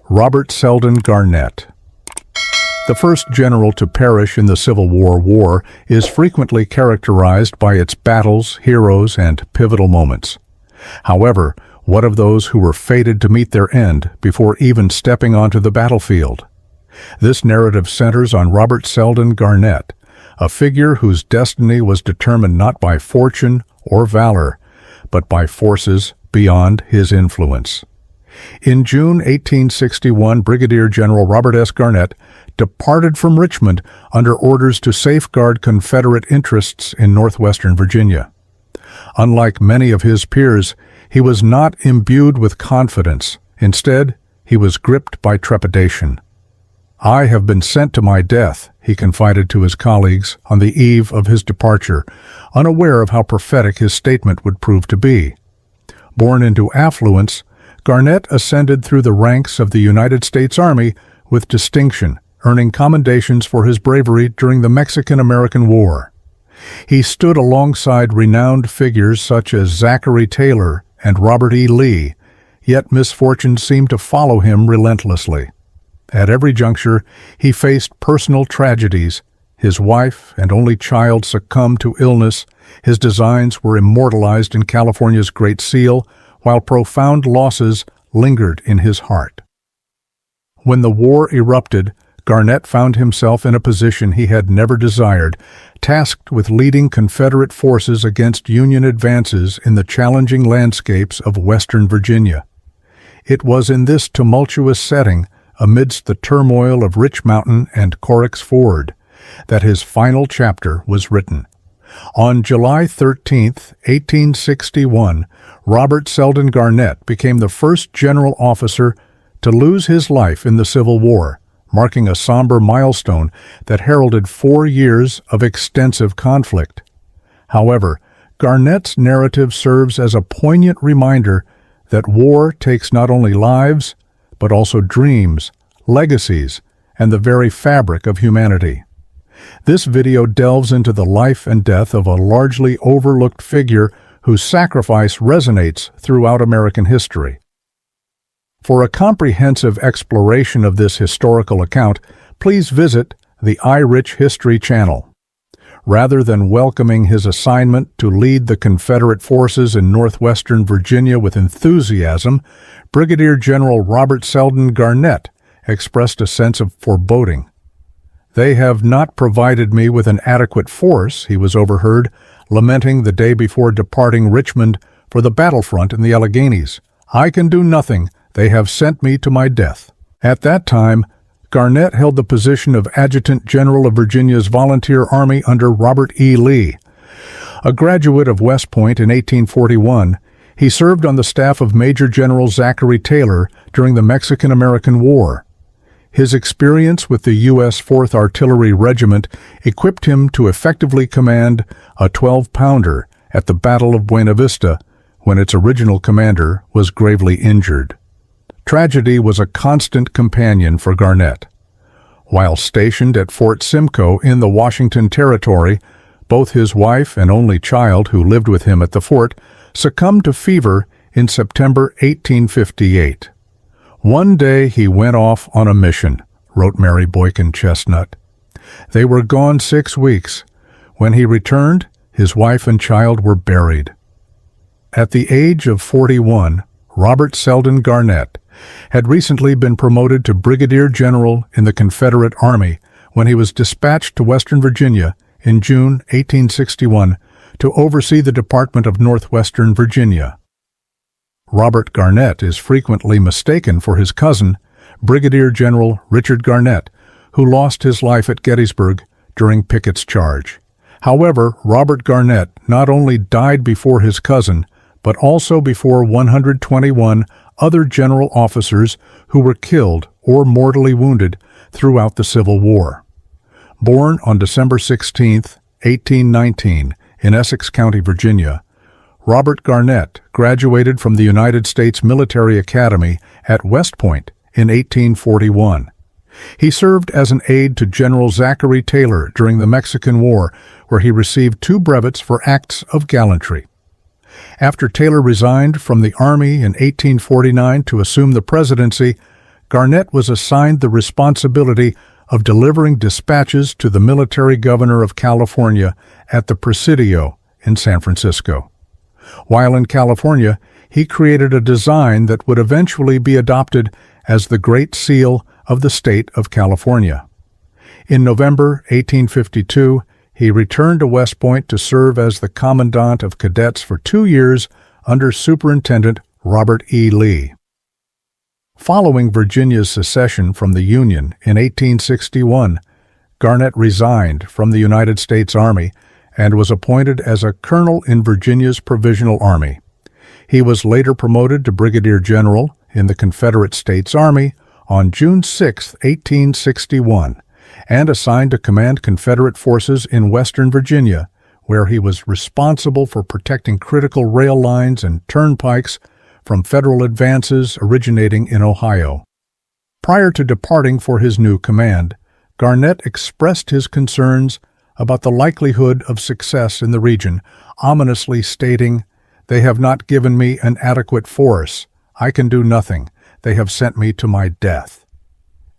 Robert Selden Garnett. The first general to perish in the Civil War is frequently characterized by its battles, heroes, and pivotal moments. However, what of those who were fated to meet their end before even stepping onto the battlefield? This narrative centers on Robert Selden Garnett, a figure whose destiny was determined not by fortune or valor, but by forces beyond his influence. In June 1861, Brigadier General Robert S. Garnett departed from Richmond under orders to safeguard Confederate interests in northwestern Virginia. Unlike many of his peers, he was not imbued with confidence. Instead, he was gripped by trepidation. "I have been sent to my death," he confided to his colleagues on the eve of his departure, unaware of how prophetic his statement would prove to be. Born into affluence, Garnett ascended through the ranks of the United States Army with distinction, earning commendations for his bravery during the Mexican-American War. He stood alongside renowned figures such as Zachary and Robert E. Lee, yet misfortune seemed to follow him relentlessly. At every juncture, he faced personal tragedies. His wife and only child succumbed to illness. His designs were immortalized in California's Great Seal, while profound losses lingered in his heart. When the war erupted, Garnett found himself in a position he had never desired, tasked with leading Confederate forces against Union advances in the challenging landscapes of western Virginia. It was in this tumultuous setting, amidst the turmoil of Rich Mountain and Corrick's Ford, that his final chapter was written. On July 13, 1861, Robert Selden Garnett became the first general officer to lose his life in the Civil War, marking a somber milestone that heralded 4 years of extensive conflict. However, Garnett's narrative serves as a poignant reminder that war takes not only lives, but also dreams, legacies, and the very fabric of humanity. This video delves into the life and death of a largely overlooked figure whose sacrifice resonates throughout American history. For a comprehensive exploration of this historical account, please visit the iRich History channel. Rather than welcoming his assignment to lead the Confederate forces in northwestern Virginia with enthusiasm, Brigadier General Robert Selden Garnett expressed a sense of foreboding. "They have not provided me with an adequate force," he was overheard, lamenting the day before departing Richmond for the battlefront in the Alleghenies. "I can do nothing. They have sent me to my death." At that time, Garnett held the position of Adjutant General of Virginia's Volunteer Army under Robert E. Lee. A graduate of West Point in 1841, he served on the staff of Major General Zachary during the Mexican-American War. His experience with the U.S. 4th Artillery Regiment equipped him to effectively command a 12-pounder at the Battle of Buena Vista, when its original commander was gravely injured. Tragedy was a constant companion for Garnett. While stationed at Fort Simcoe in the Washington Territory, both his wife and only child, who lived with him at the fort, succumbed to fever in September 1858. "One day he went off on a mission," wrote Mary Boykin Chestnut. "They were gone 6 weeks. When he returned, his wife and child were buried." At the age of 41, Robert Selden Garnett had recently been promoted to Brigadier General in the Confederate Army when he was dispatched to Western Virginia in June 1861 to oversee the Department of Northwestern Virginia. Robert Garnett is frequently mistaken for his cousin, Brigadier General Richard Garnett, who lost his life at Gettysburg during Pickett's charge. However, Robert Garnett not only died before his cousin, but also before 121 other general officers who were killed or mortally wounded throughout the Civil War. Born on December 16, 1819, in Essex County, Virginia, Robert Garnett graduated from the United States Military Academy at West Point in 1841. He served as an aide to General Zachary during the Mexican War, where he received 2 brevets for acts of gallantry. After Taylor resigned from the Army in 1849 to assume the presidency, Garnett was assigned the responsibility of delivering dispatches to the military governor of California at the Presidio in San Francisco. While in California, he created a design that would eventually be adopted as the Great Seal of the state of California. In November 1852, he returned to West Point to serve as the commandant of cadets for 2 years under Superintendent Robert E. Lee. Following Virginia's secession from the Union in 1861, Garnett resigned from the United States Army and was appointed as a colonel in Virginia's Provisional Army. He was later promoted to Brigadier General in the Confederate States Army on June 6, 1861, and assigned to command Confederate forces in western Virginia, where he was responsible for protecting critical rail lines and turnpikes from Federal advances originating in Ohio. Prior to departing for his new command, Garnett expressed his concerns about the likelihood of success in the region, ominously stating, "They have not given me an adequate force. I can do nothing. They have sent me to my death."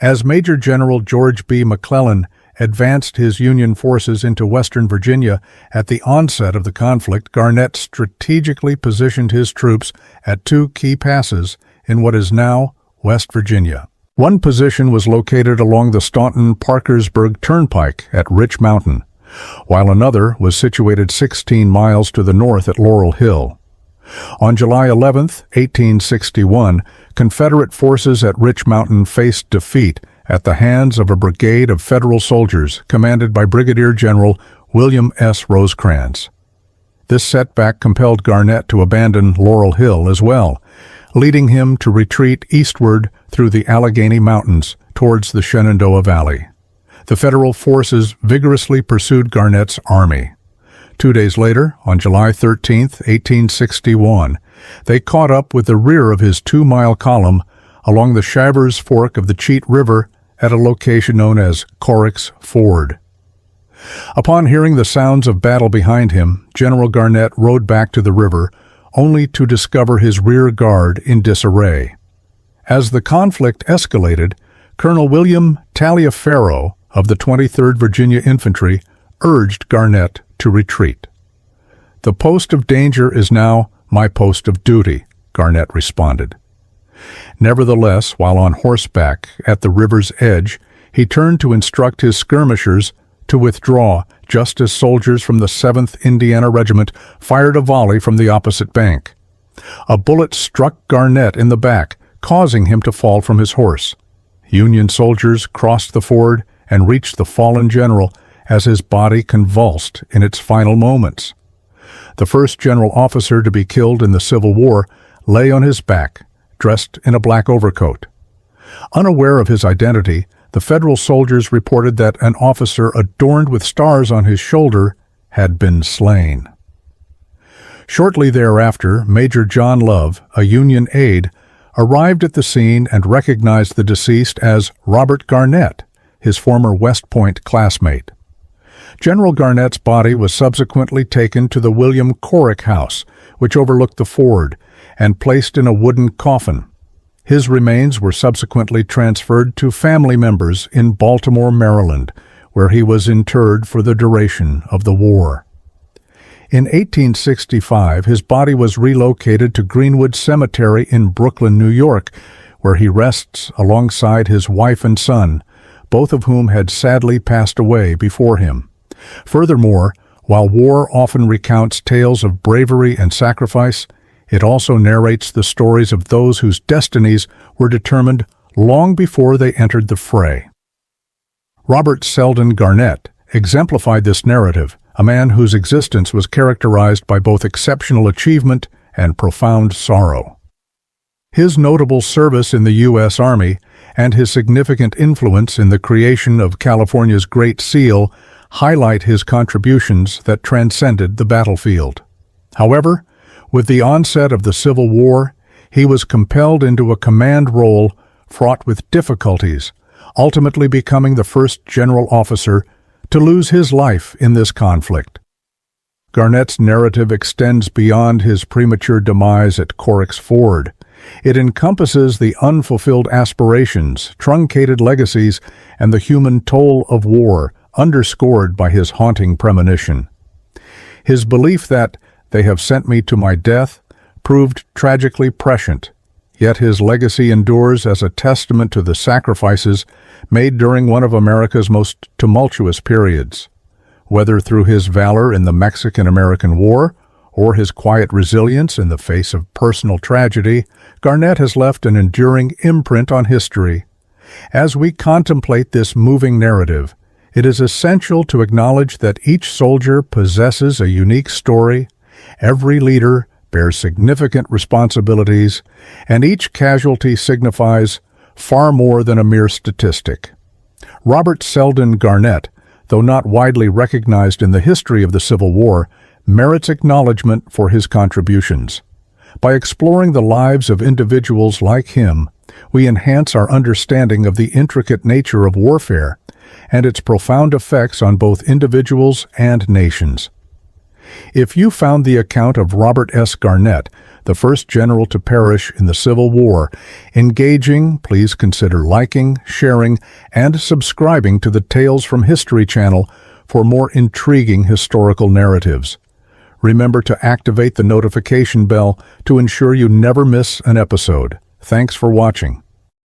As Major General George B. McClellan advanced his Union forces into western Virginia at the onset of the conflict, Garnett strategically positioned his troops at 2 key passes in what is now West Virginia. One position was located along the Staunton-Parkersburg Turnpike at Rich Mountain, while another was situated 16 miles to the north at Laurel Hill. On July 11, 1861, Confederate forces at Rich Mountain faced defeat at the hands of a brigade of Federal soldiers commanded by Brigadier General William S. Rosecrans. This setback compelled Garnett to abandon Laurel Hill as well, leading him to retreat eastward through the Allegheny Mountains towards the Shenandoah Valley. The Federal forces vigorously pursued Garnett's army. 2 days later, on July 13, 1861, they caught up with the rear of his 2-mile column along the Shivers Fork of the Cheat River at a location known as Corrick's Ford. Upon hearing the sounds of battle behind him, General Garnett rode back to the river, only to discover his rear guard in disarray. As the conflict escalated, Colonel William Taliaferro of the 23rd Virginia Infantry urged Garnett to retreat. "The post of danger is now my post of duty," Garnett responded. Nevertheless, while on horseback at the river's edge, he turned to instruct his skirmishers to withdraw just as soldiers from the 7th Indiana Regiment fired a volley from the opposite bank. A bullet struck Garnett in the back, causing him to fall from his horse. Union soldiers crossed the ford and reached the fallen general as his body convulsed in its final moments. The first general officer to be killed in the Civil War lay on his back, dressed in a black overcoat. Unaware of his identity, the Federal soldiers reported that an officer adorned with stars on his shoulder had been slain. Shortly thereafter, Major John Love, a Union aide, arrived at the scene and recognized the deceased as Robert Garnett, his former West Point classmate. General Garnett's body was subsequently taken to the William Corrick house, which overlooked the ford, and placed in a wooden coffin. His remains were subsequently transferred to family members in Baltimore, Maryland, where he was interred for the duration of the war. In 1865, his body was relocated to Greenwood Cemetery in Brooklyn, New York, where he rests alongside his wife and son, both of whom had sadly passed away before him. Furthermore, while war often recounts tales of bravery and sacrifice, it also narrates the stories of those whose destinies were determined long before they entered the fray. Robert Selden Garnett exemplified this narrative, a man whose existence was characterized by both exceptional achievement and profound sorrow. His notable service in the U.S. Army and his significant influence in the creation of California's Great Seal highlight his contributions that transcended the battlefield. However, with the onset of the Civil War, he was compelled into a command role fraught with difficulties, ultimately becoming the first general officer to lose his life in this conflict. Garnett's narrative extends beyond his premature demise at Corrick's Ford. It encompasses the unfulfilled aspirations, truncated legacies, and the human toll of war, underscored by his haunting premonition. His belief that "they have sent me to my death" proved tragically prescient, yet his legacy endures as a testament to the sacrifices made during one of America's most tumultuous periods. Whether through his valor in the Mexican-American War or his quiet resilience in the face of personal tragedy, Garnett has left an enduring imprint on history. As we contemplate this moving narrative, it is essential to acknowledge that each soldier possesses a unique story, every leader bears significant responsibilities, and each casualty signifies far more than a mere statistic. Robert Selden Garnett, though not widely recognized in the history of the Civil War, merits acknowledgement for his contributions. By exploring the lives of individuals like him, we enhance our understanding of the intricate nature of warfare and its profound effects on both individuals and nations. If you found the account of Robert S. Garnett, the first general to perish in the Civil War, engaging, please consider liking, sharing, and subscribing to the Tales from History channel for more intriguing historical narratives. Remember to activate the notification bell to ensure you never miss an episode. Thanks for watching.